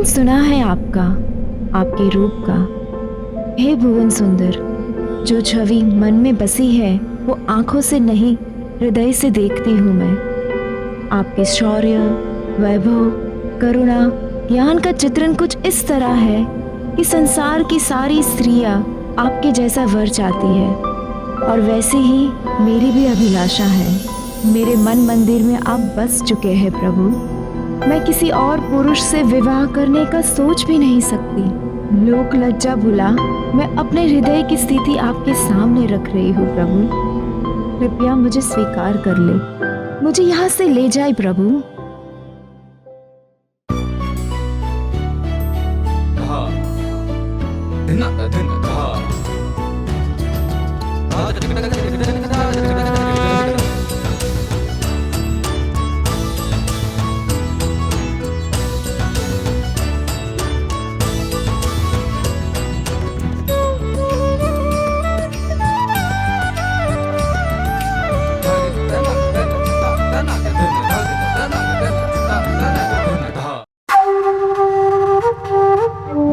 सुना है आपका, आपके रूप का। हे भुवन सुंदर, जो छवि मन में बसी है वो आंखों से नहीं हृदय से देखती हूँ मैं। आपके शौर्य, वैभव, करुणा, ज्ञान का चित्रण कुछ इस तरह है कि संसार की सारी स्त्रियां आपके जैसा वर चाहती है। और वैसे ही मेरी भी अभिलाषा है। मेरे मन मंदिर में आप बस चुके हैं प्रभु। मैं किसी और पुरुष से विवाह करने का सोच भी नहीं सकती। लोक लज्जा भुला मैं अपने हृदय की स्थिति आपके सामने रख रही हूँ प्रभु। कृपया मुझे स्वीकार कर ले, मुझे यहाँ से ले जाए प्रभु।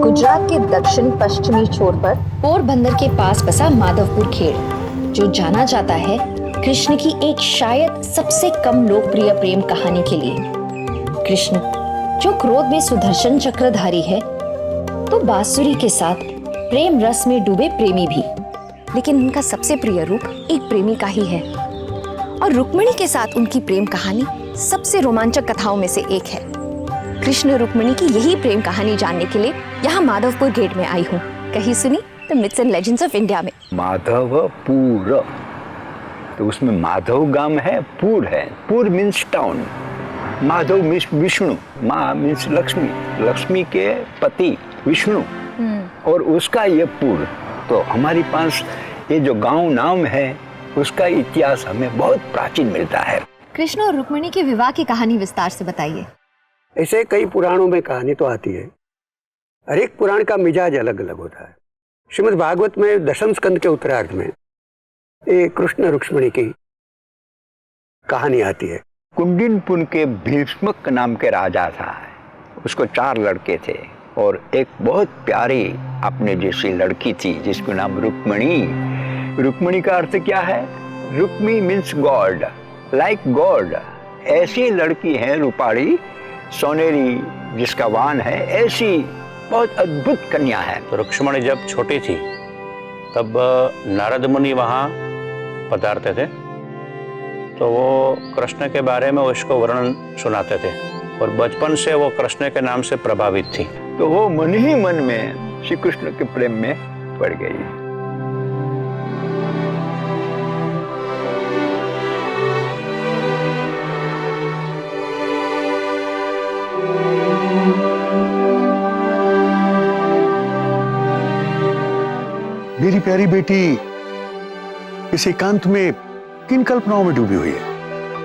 गुजरात के दक्षिण पश्चिमी छोर पर पोरबंदर के पास बसा माधवपुर खेड़, जो जाना जाता है कृष्ण की एक शायद सबसे कम लोकप्रिय प्रेम कहानी के लिए। कृष्ण जो क्रोध में सुदर्शन चक्रधारी है, तो बांसुरी के साथ प्रेम रस में डूबे प्रेमी भी, लेकिन उनका सबसे प्रिय रूप एक प्रेमी का ही है। और रुक्मिणी के साथ उनकी प्रेम कहानी सबसे रोमांचक कथाओं में से एक है। कृष्ण रुक्मिणी की यही प्रेम कहानी जानने के लिए यहाँ माधवपुर गेट में आई हूँ। कहीं सुनी तो myths and legends of India में। माधवपुर, तो उसमें माधव गांव है, पुर है। पुर means town, Madhav means Vishnu, माँ मीन्स लक्ष्मी, लक्ष्मी के पति विष्णु, और उसका ये पुर। तो हमारे पास ये जो गांव नाम है उसका इतिहास हमें बहुत प्राचीन मिलता है। कृष्ण और रुक्मिणी के विवाह की कहानी विस्तार से बताइए। ऐसे कई पुराणों में कहानी तो आती है, हर एक पुराण का मिजाज अलग अलग होता है। श्रीमद् भागवत में दशम स्कंद के उत्तरार्ध में एक कृष्ण रुक्मिणी की कहानी आती है। कुंडिनपुर के भीष्मक नाम के राजा था, उसको 4 लड़के थे और एक बहुत प्यारी अपने जैसी लड़की थी जिसका नाम रुक्मिणी। रुक्मिणी का अर्थ क्या है? Rukmi means God, like God. ऐसी लड़की है रूपाड़ी, सोनेरी, जिसका वान है, ऐसी बहुत अद्भुत कन्या है। तो रुक्मिणी जब छोटी थी तब नारद मुनि वहाँ पधारते थे, तो वो कृष्ण के बारे में उसको वर्णन सुनाते थे और बचपन से वो कृष्ण के नाम से प्रभावित थी। तो वो मन ही मन में श्री कृष्ण के प्रेम में पड़ गई। मेरी प्यारी बेटी इस एकांत में किन कल्पनाओं में डूबी हुई है?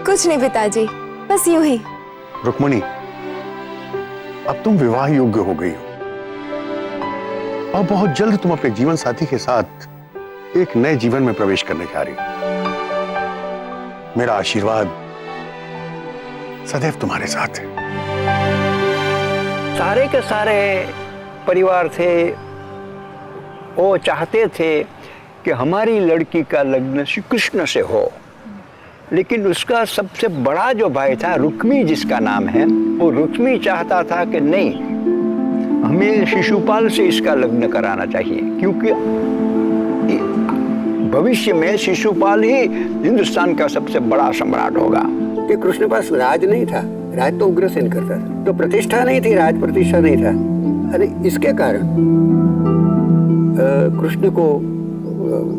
कुछ नहीं पिताजी, बस यूं ही। रुक्मिणी, अब तुम विवाह योग्य हो गई हो और बहुत जल्द तुम अपने जीवन साथी के साथ एक नए जीवन में प्रवेश करने जा रही हो। मेरा आशीर्वाद सदैव तुम्हारे साथ है। सारे के सारे परिवार थे, वो चाहते थे कि हमारी लड़की का लग्न श्री कृष्ण से हो, लेकिन उसका सबसे बड़ा जो भाई था रुक्मी जिसका नाम है, वो रुक्मी चाहता था कि नहीं, हमें शिशुपाल से इसका लग्न कराना चाहिए, क्योंकि भविष्य में शिशुपाल ही हिंदुस्तान का सबसे बड़ा सम्राट होगा। कि कृष्ण के पास राज नहीं था, राज तो उग्रसेन करता था, तो प्रतिष्ठा नहीं थी, राज प्रतिष्ठा नहीं था। अरे इसके कारण कृष्ण को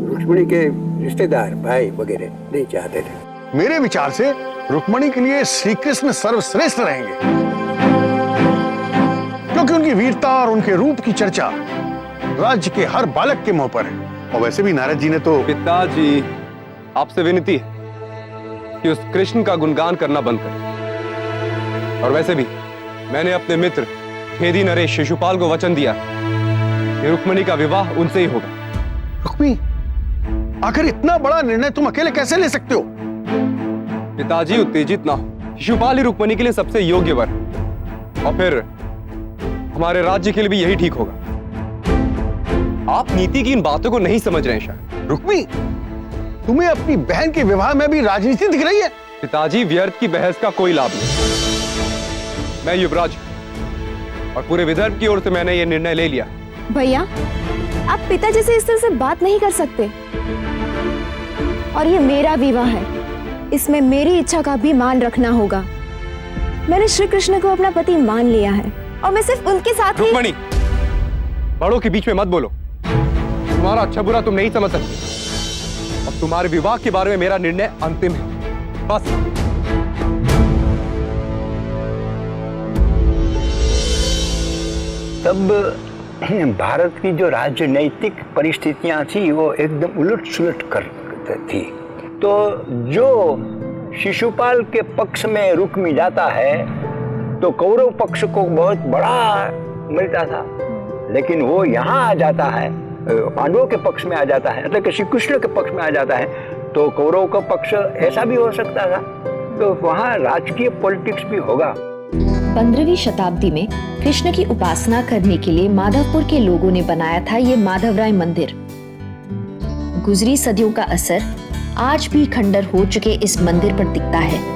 रुक्मिणी के रिश्तेदार भाई वगैरह नहीं चाहते थे। मेरे विचार से रुक्मिणी के लिए श्री कृष्ण सर्वश्रेष्ठ रहेंगे, क्योंकि उनकी वीरता और उनके रूप की चर्चा राज्य के हर बालक के मुंह पर है। और वैसे भी नारद जी ने तो। पिताजी, आपसे विनती है कि उस कृष्ण का गुणगान करना बंद करें। और वैसे भी मैंने अपने मित्र खेदी नरेश शिशुपाल को वचन दिया कि रुक्मिणी का विवाह उनसे ही होगा। रुक्मी, आखिर इतना बड़ा निर्णय तुम अकेले कैसे ले सकते हो? पिताजी, उत्तेजित ना हो। शिशुपाल ही रुक्मिणी के लिए सबसे योग्य वर, और फिर हमारे राज्य के लिए भी यही ठीक होगा। आप नीति की इन बातों को नहीं समझ रहे हैं शायद। रुक्मी, तुम्हें अपनी बहन के विवाह में भी राजनीति दिख रही है? पिताजी, व्यर्थ की बहस का कोई लाभ नहीं। मैं युवराज और पूरे विदर्भ की ओर से मैंने यह निर्णय ले लिया। भैया, आप पिताजी से इस तरह से बात नहीं कर सकते। और ये मेरा विवाह है, इसमें मेरी इच्छा का भी मान रखना होगा। मैंने श्री कृष्ण को अपना पति मान लिया है और मैं सिर्फ उनके साथ ही। रुक्मणी, बड़ों के बीच में मत बोलो। तुम्हारा अच्छा बुरा तुम नहीं समझ सकते। अब तुम्हारे विवाह के बारे में मेरा निर्णय अंतिम है, बस। तब भारत की जो राजनीतिक परिस्थितियां थी वो एकदम उलट सुलट कर थी। तो जो शिशुपाल के पक्ष में रुक्मी जाता है तो कौरव पक्ष को बहुत बड़ा मिलता था, लेकिन वो यहाँ आ जाता है, पांडवों के पक्ष में आ जाता है, मतलब कि श्री कृष्ण के पक्ष में आ जाता है, तो कौरव का पक्ष ऐसा भी हो सकता था। तो वहाँ राजकीय पॉलिटिक्स भी होगा। 15वीं शताब्दी में कृष्ण की उपासना करने के लिए माधवपुर के लोगों ने बनाया था ये माधवराय मंदिर। गुजरी सदियों का असर आज भी खंडर हो चुके इस मंदिर पर दिखता है।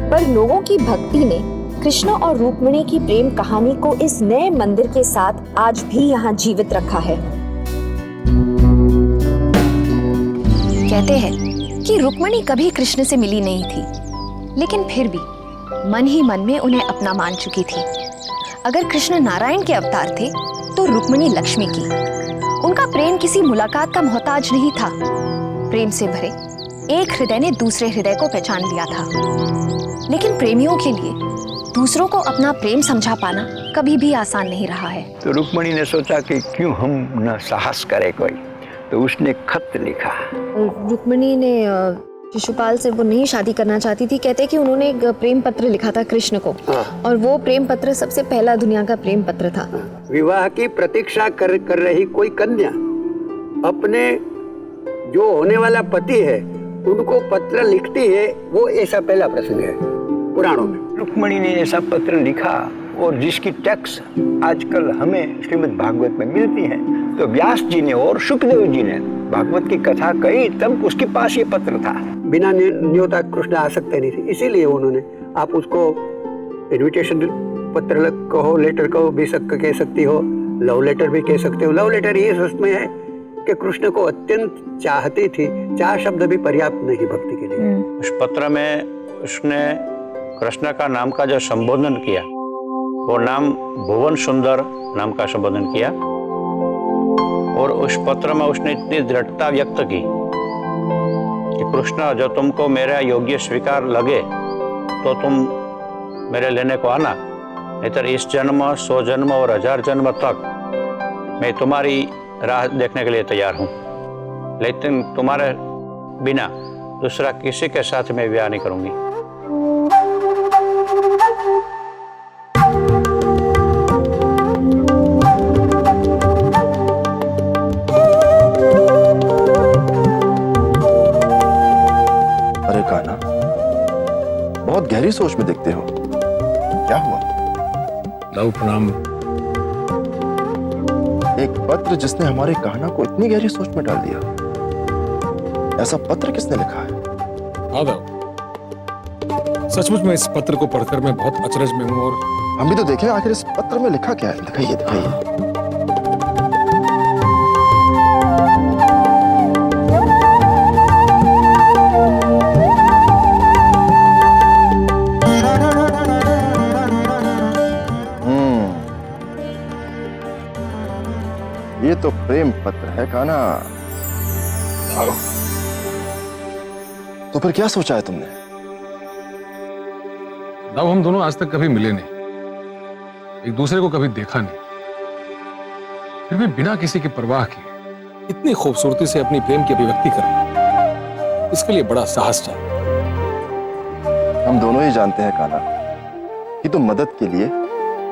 पर लोगों की भक्ति ने कृष्ण और रुक्मिणी की प्रेम कहानी को इस नए मंदिर के साथ आज भी यहाँ जीवित रखा है। कहते हैं कि रुक्मिणी कभी कृष्ण से मिली नहीं थी, लेकिन फिर भी मन ही मन में उन्हें अपना मान चुकी थी। अगर कृष्ण नारायण के अवतार थे तो रुक्मिणी लक्ष्मी की। उनका प्रेम किसी मुलाकात का मोहताज नहीं था। प्रेम से भरे एक हृदय ने दूसरे हृदय को पहचान लिया था। लेकिन प्रेमियों के लिए दूसरों को अपना प्रेम समझा पाना कभी भी आसान नहीं रहा है। तो रुक्मिणी ने सोचा कि क्यों हम न साहस करे कोई, तो उसने खत लिखा। रुक्मिणी ने शिशुपाल से वो नहीं शादी करना चाहती थी। कहते कि उन्होंने एक प्रेम पत्र लिखा था कृष्ण को, और वो प्रेम पत्र सबसे पहला दुनिया का प्रेम पत्र था। विवाह की प्रतीक्षा कर रही कोई कन्या अपने जो होने वाला पति है उनको पत्र लिखती है, वो ऐसा पहला प्रसंग है पुराणों में। रुक्मिणी ने ऐसा पत्र लिखा और जिसकी टेक्स्ट आजकल हमें श्रीमद् भागवत में मिलती है। तो व्यास जी ने और सुखदेव जी ने भागवत की कथा कही, तब उसके पास ये पत्र था। बिना न्योता कृष्ण आ सकते नहीं थे, इसीलिए उन्होंने, आप उसको इनविटेशन पत्र कहो, लेटर कहो भी कह सकती हो, लव लेटर भी कह सकते हो। लव लेटर ये उसमें है कि कृष्ण को अत्यंत चाहती थी। 4 शब्द भी पर्याप्त नहीं भक्ति के लिए। उस पत्र में उसने कृष्ण का नाम का जो संबोधन किया, वो नाम भुवन सुंदर नाम का संबोधन किया। और उस पत्र में उसने इतनी दृढ़ता व्यक्त की कि कृष्ण, जो तुमको मेरा योग्य स्वीकार लगे तो तुम मेरे लेने को आना, नहीं तो इस जन्म, 100 जन्म और 1000 जन्म तक मैं तुम्हारी राह देखने के लिए तैयार हूँ, लेकिन तुम्हारे बिना दूसरा किसी के साथ मैं विवाह नहीं करूंगी। अरे कान्हा, बहुत गहरी सोच में दिखते हो, क्या हुआ? लव प्रणाम। एक पत्र जिसने हमारे कान्हा को इतनी गहरी सोच में डाल दिया, ऐसा पत्र किसने लिखा है? माधव, सचमुच में इस पत्र को पढ़कर मैं बहुत अचरज में हूँ। और हम भी तो देखें आखिर इस पत्र में लिखा क्या है। दिखाइए दिखाइए। ये तो प्रेम पत्र है कान्हा। तो फिर क्या सोचा है तुमने? लव, हम दोनों आज तक कभी मिले नहीं, एक दूसरे को कभी देखा नहीं, फिर भी बिना किसी की परवाह किए इतनी खूबसूरती से अपनी प्रेम की अभिव्यक्ति करें, इसके लिए बड़ा साहस चाहिए। हम दोनों ही जानते हैं कान्हा कि तुम मदद के लिए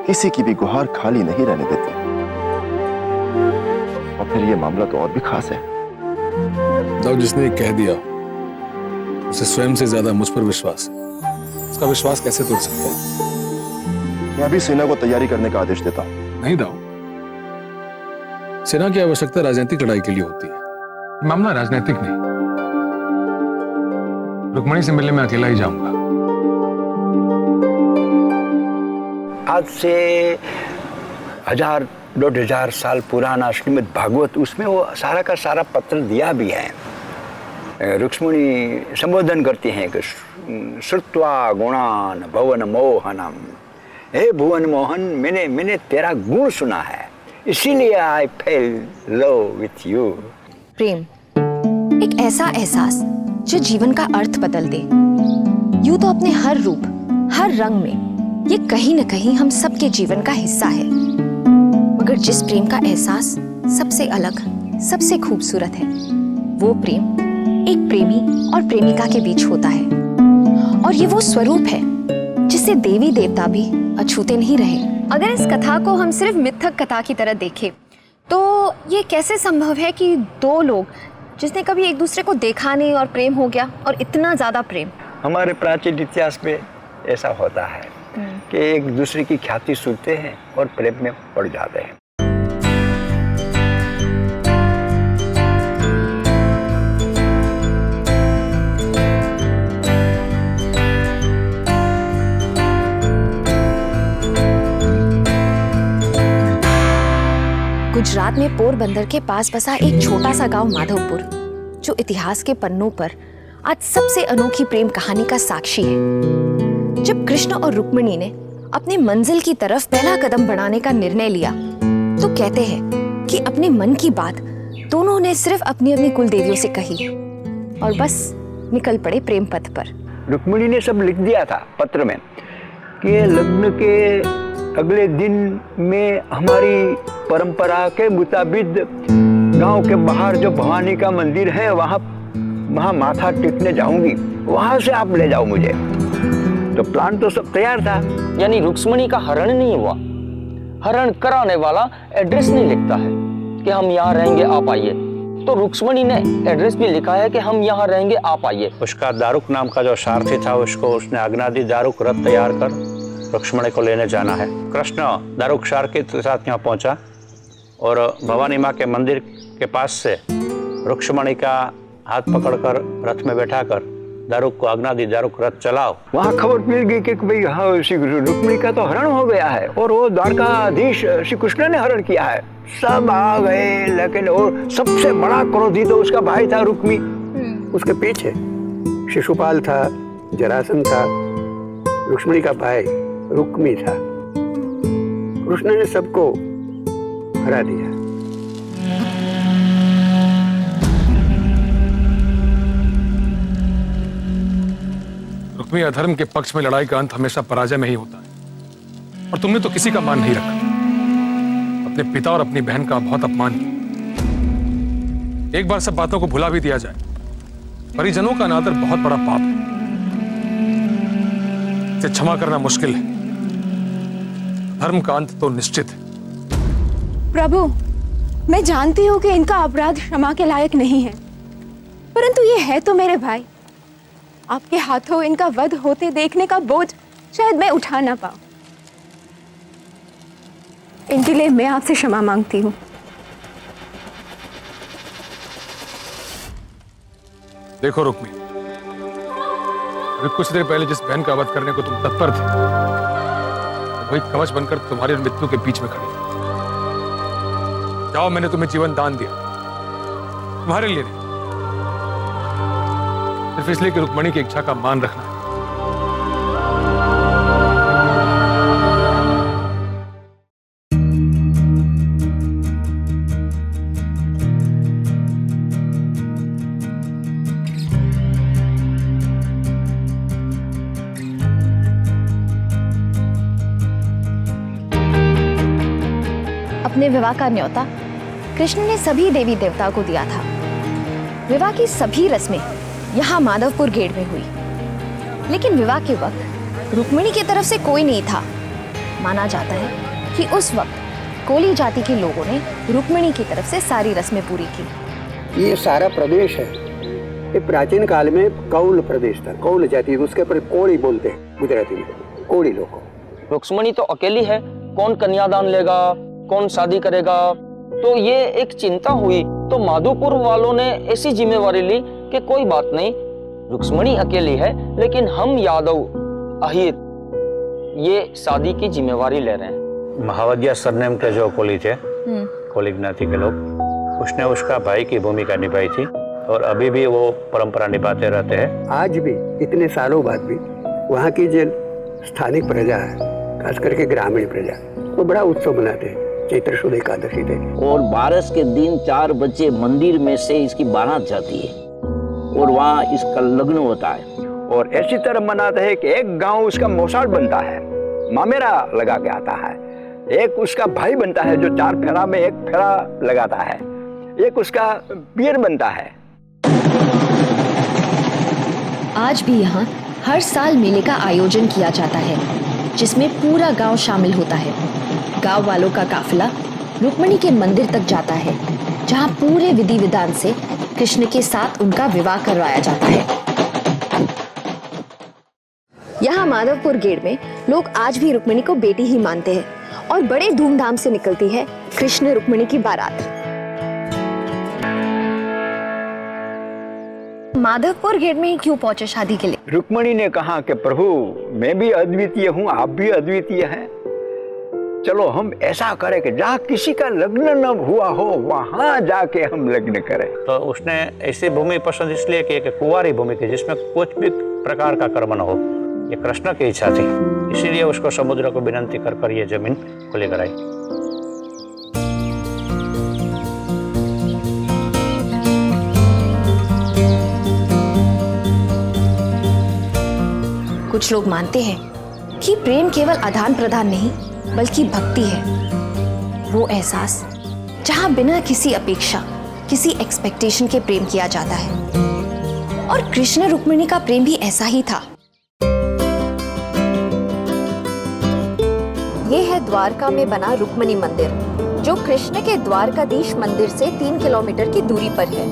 किसी की भी गुहार खाली नहीं रहने देते, और फिर ये मामला तो और भी खास है। लव, जिसने कह दिया उसे स्वयं से ज्यादा मुझ पर विश्वास है। उसका विश्वास कैसे तोड़ सकते हैं? मैं अभी सेना को तैयारी करने का आदेश देता हूँ। नहीं दाऊ, सेना की आवश्यकता राजनीतिक लड़ाई के लिए होती है, मामला राजनीतिक नहीं। रुक्मणी से मिलने मैं अकेला ही जाऊंगा। आज से 1000-1500 साल पुराना श्रीमद् भागवत, उसमें वो सारा का सारा पत्र दिया भी है। रुक्मणी संबोधन करती हैं कि श्रुत्वा गुणान भुवन मोहनम, हे भुवन मोहन, मैंने तेरा गुण सुना है, इसीलिए आई फेल लव विथ यू। प्रेम एक ऐसा एहसास जो जीवन का अर्थ बदल दे। यूं तो अपने हर रूप, हर रंग में ये कहीं न कहीं हम सबके जीवन का हिस्सा है, मगर जिस प्रेम का एहसास सबसे अलग, सबसे खूबसूरत है, वो प्रेम एक प्रेमी और प्रेमिका के बीच होता है। और ये वो स्वरूप है जिससे देवी देवता भी अछूते नहीं रहे। अगर इस कथा को हम सिर्फ मिथक कथा की तरह देखें तो ये कैसे संभव है कि दो लोग जिसने कभी एक दूसरे को देखा नहीं और प्रेम हो गया, और इतना ज्यादा प्रेम। हमारे प्राचीन इतिहास में ऐसा होता है कि एक दूसरे की ख्याति सुनते हैं और प्रेम में पड़ जाते हैं। गुजरात में पोरबंदर के पास बसा एक छोटा सा गांव माधवपुर, जो इतिहास के पन्नों पर आज सबसे अनोखी प्रेम कहानी का साक्षी है। जब कृष्ण और रुक्मिणी ने अपनी मंजिल की तरफ पहला कदम बढ़ाने का निर्णय लिया, तो कहते हैं कि अपने मन की बात दोनों ने सिर्फ अपनी अपनी कुल देवियों से कही और बस निकल पड़े प्रेम पथ पर। रुक्मिणी ने सब लिख दिया था पत्र में कि लग्न के अगले दिन में हमारी परंपरा के मुताबिक गांव के बाहर जो भवानी का मंदिर है वहां माथा टेकने जाऊंगी, वहां से आप ले जाओ मुझे। तो प्लान तो सब तैयार था। यानी रुक्मणी का हरण नहीं हुआ, हरण कराने वाला एड्रेस नहीं लिखता है कि हम यहाँ रहेंगे आप आइए, तो रुक्मणी ने एड्रेस भी लिखा है कि हम यहाँ रहेंगे आप आइए। उसका दारुक नाम का जो सारथी था, उसको उसने आज्ञा दी दारुक रथ तैयार कर रुक्मणी को लेने जाना है। कृष्ण दारुक सारथी के साथ यहाँ पहुंचा और भवानी माँ के मंदिर के पास से रुक्मणी का हाथ पकड़कर रथ में बैठाकर दारुक को आज्ञा दी दारुक रथ चलाओ। वहां खबर मिल गई कि भाई हाँ श्री रुक्मिणी का तो हरण हो गया है और वो द्वारकाधीश श्री कृष्ण ने हरण किया है। सब आ गए, लेकिन और सबसे बड़ा क्रोधी तो उसका भाई था रुक्मी। उसके पीछे शिशुपाल था, जरासंध था, रुक्मिणी का भाई रुक्मी था। कृष्ण ने सबको हरा दिया। रुक्मी अधर्म के पक्ष में लड़ाई का अंत हमेशा पराजय में ही होता है, और तुमने तो किसी का मान नहीं रखा। अपने पिता और अपनी बहन का बहुत अपमान किया। एक बार सब बातों को भुला भी दिया जाए, परिजनों का अनादर बहुत बड़ा पाप है, इसे क्षमा करना मुश्किल है। धर्म का अंत तो निश्चित है। प्रभु, मैं जानती हूँ कि इनका अपराध क्षमा के लायक नहीं है, परंतु ये है तो मेरे भाई। आपके हाथों इनका वध होते देखने का बोझ शायद मैं उठा ना पाऊं। इनके लिए मैं आपसे क्षमा मांगती हूँ। देखो रुक्मी, अभी कुछ देर पहले जिस बहन का वध करने को तुम तत्पर थे, वही कवच बनकर तुम्हारी मृत्यु के बीच में खड़ी। जाओ, मैंने तुम्हें जीवन दान दिया, तुम्हारे लिए नहीं, सिर्फ इसलिए कि रुक्मिणी की इच्छा का मान रखना है। अपने विवाह का न्योता कृष्ण ने सभी देवी देवताओं को दिया था। विवाह की सभी रस्में यहाँ माधवपुर गेट में हुई, लेकिन विवाह के वक्त रुक्मिणी की तरफ से कोई नहीं था। माना जाता है कि उस वक्त कोली जाति के लोगों ने रुक्मिणी की तरफ से सारी रस्में पूरी की। ये सारा प्रदेश है, ये प्राचीन काल में कौल प्रदेश था। कौल जाति, उसके पर कोड़ी बोलते हैं गुजराती में, कोड़ी लोग। रुक्मणी तो अकेली है, कौन कन्यादान लेगा, कौन शादी करेगा। तो ये एक चिंता हुई, तो माधोपुर वालों ने ऐसी जिम्मेवारी ली कि कोई बात नहीं, रुक्मणी अकेली है, लेकिन हम यादव अहिर ये शादी की जिम्मेवारी ले रहे हैं। महावद्या सरनेम के जो कोली थे, कोली ज्ञाति के लोग, उसने उसका भाई की भूमिका निभाई थी और अभी भी वो परंपरा निभाते रहते हैं। आज भी इतने सालों बाद भी वहाँ की जो स्थानिक प्रजा है, खास करके ग्रामीण प्रजा, वो बड़ा उत्सव मनाते हैं चैत्र शुद्ध एकादशी पे। और बारस के दिन 4 बजे मंदिर में से इसकी बारात जाती है और वहाँ इसका लग्न होता है। और ऐसी तरह मनाते हैं कि एक गांव उसका मौसाल बनता है, मामेरा लगा के आता है, एक उसका भाई बनता है जो 4 फेरा में 1 फेरा लगाता है, एक उसका पियर बनता है। आज भी यहाँ हर साल मेले का आयोजन किया जाता है, जिसमें पूरा गांव शामिल होता है। गांव वालों का काफिला रुक्मणी के मंदिर तक जाता है, जहां पूरे विधि विधान से कृष्ण के साथ उनका विवाह करवाया जाता है। यहाँ माधवपुर गेट में लोग आज भी रुक्मणी को बेटी ही मानते हैं और बड़े धूमधाम से निकलती है कृष्ण रुक्मणी की बारात। माधवपुर गेट में ही क्यों पहुंचे शादी के लिए? रुक्मणी ने कहा कि प्रभु, मैं भी अद्वितीय हूँ, आप भी अद्वितीय हैं, चलो हम ऐसा करें कि जहाँ किसी का लग्न न हुआ हो वहां जाके हम लग्न करें। तो उसने ऐसी भूमि पसंद इसलिए की कि कुंवारी भूमि की, जिसमें कुछ भी प्रकार का कर्म न हो। ये कृष्ण की इच्छा थी, इसीलिए उसको समुद्र को विनंती कर ये जमीन खुली कराई। कुछ लोग मानते हैं कि प्रेम केवल आदान प्रदान नहीं बल्कि भक्ति है, वो एहसास जहां बिना किसी अपेक्षा, किसी एक्सपेक्टेशन के प्रेम किया जाता है। और कृष्ण रुक्मिणी का प्रेम भी ऐसा ही था। ये है द्वारका में बना रुक्मिणी मंदिर, जो कृष्ण के द्वारकाधीश मंदिर से 3 किलोमीटर की दूरी पर है।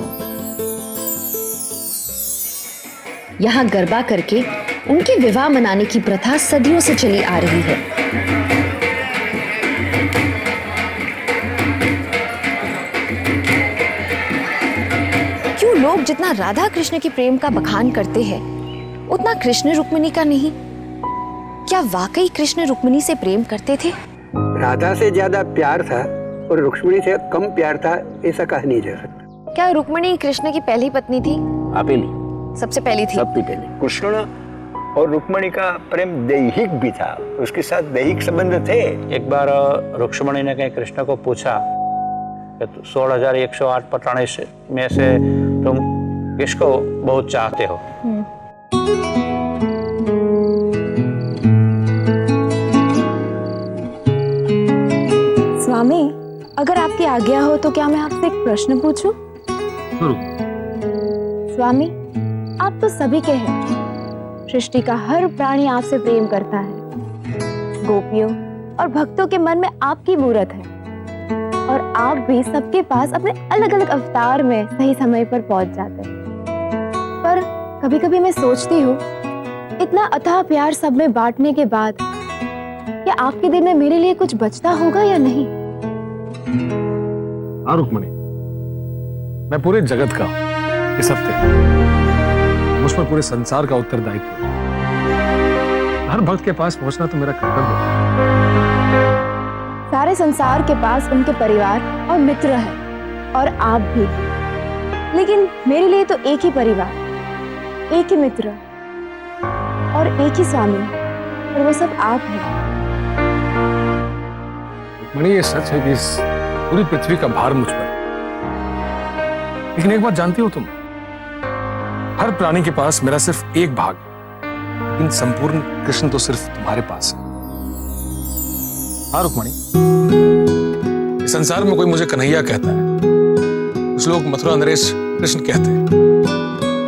यहाँ गरबा करके उनके विवाह मनाने की प्रथा सदियों से चली आ रही है। क्यों लोग जितना राधा कृष्ण के प्रेम का बखान करते हैं, उतना कृष्ण रुक्मिणी का नहीं? क्या वाकई कृष्ण रुक्मिणी से प्रेम करते थे? राधा से ज्यादा प्यार था और रुक्मिणी से कम प्यार था, ऐसा कहा नहीं जा सकता। क्या रुक्मिणी कृष्ण की पहली पत्नी थी? पहली, सबसे पहली थी। सबसे पहले। कृष्ण और रुक्मिणी का प्रेम दैहिक भी था, उसके साथ दैहिक संबंध थे। एक बार रुक्मिणी ने कहीं कृष्ण को पूछा कि 16,108 पटाने में से तुम किसको बहुत चाहते हो? स्वामी, अगर आपकी आज्ञा हो तो क्या मैं आपसे एक प्रश्न पूछूं? स्वामी, आप तो सभी के हैं, सृष्टि का हर प्राणी आपसे प्रेम करता है, गोपियों और भक्तों के मन में आपकी मूरत है, और आप भी सबके पास अपने अलग अलग अवतार में सही समय पर पहुंच जाते हैं। पर कभी कभी मैं सोचती हूँ, इतना अथाह प्यार सब में बांटने के बाद क्या आपके दिल में मेरे लिए कुछ बचता होगा या नहीं? हाँ रुक्मिणी, मैं पूरे जगत का इस हफ्ते मुझ पर पूरे संसार का उत्तरदायित्व है। हर भक्त के पास पहुंचना तो मेरा कर्तव्य है। सारे संसार के पास उनके परिवार और मित्र हैं, और आप भी, लेकिन मेरे लिए तो एक ही परिवार, एक ही मित्र और एक ही स्वामी, और वो सब आप हैं। रुक्मिणी, ये सच है कि इस पूरी पृथ्वी का भार मुझ पर है, लेकिन एक बात जानती हो तुम, हर प्राणी के पास मेरा सिर्फ एक भाग है, लेकिन संपूर्ण कृष्ण तो सिर्फ तुम्हारे पास है। हाँ रुक्मिणी, इस संसार में कोई मुझे कन्हैया कहता है, कुछ लोग मथुरा नरेश कृष्ण कहते हैं,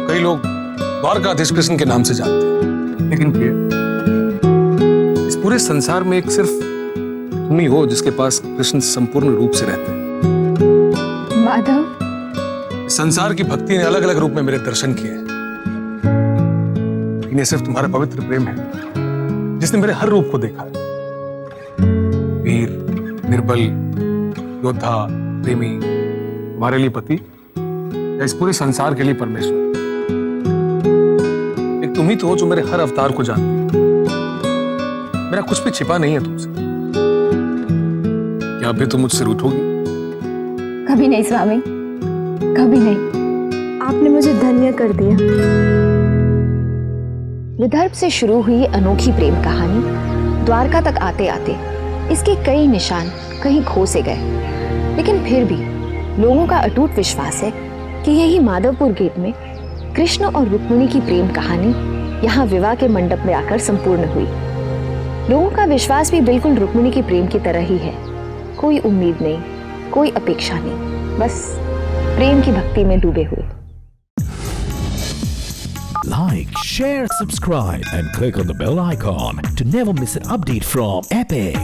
कई लोग द्वारकाधीश कृष्ण के नाम से जानते हैं, लेकिन प्रिय, इस पूरे संसार में एक सिर्फ तुम ही हो जिसके पास कृष्ण संपूर्ण रूप से रहते हैं। माधव, संसार की भक्ति ने अलग अलग रूप में मेरे दर्शन किए, लेकिन ये सिर्फ तुम्हारा पवित्र प्रेम है जिसने मेरे हर रूप को देखा है। वीर, निर्बल, योद्धा, प्रेमी, हमारे लिए पति या इस पूरे संसार के लिए परमेश्वर। एक तुम ही तो हो जो मेरे हर अवतार को जानती हो। मेरा कुछ भी छिपा नहीं है तुमसे। क्या अभी तुम मुझसे रूठोगी? कभी नहीं स्वामी, कभी नहीं। आपने मुझे धन्य कर दिया। विदर्भ से शुरू हुई अनोखी प्रेम कहानी द्वारका तक आते आते इसके कई निशान कहीं खो से गए, लेकिन फिर भी लोगों का अटूट विश्वास है कि यही माधवपुर गेट में कृष्ण और रुक्मिणी की प्रेम कहानी यहाँ विवाह के मंडप में आकर संपूर्ण हुई। लोगों का विश्वास भी बिल्कुल रुक्मिणी की प्रेम की तरह ही है। कोई उम्मीद नहीं, कोई अपेक्षा नहीं, बस प्रेम की भक्ति में डूबे हुए। Like, share, subscribe and click on the bell icon to never miss an update from Epic.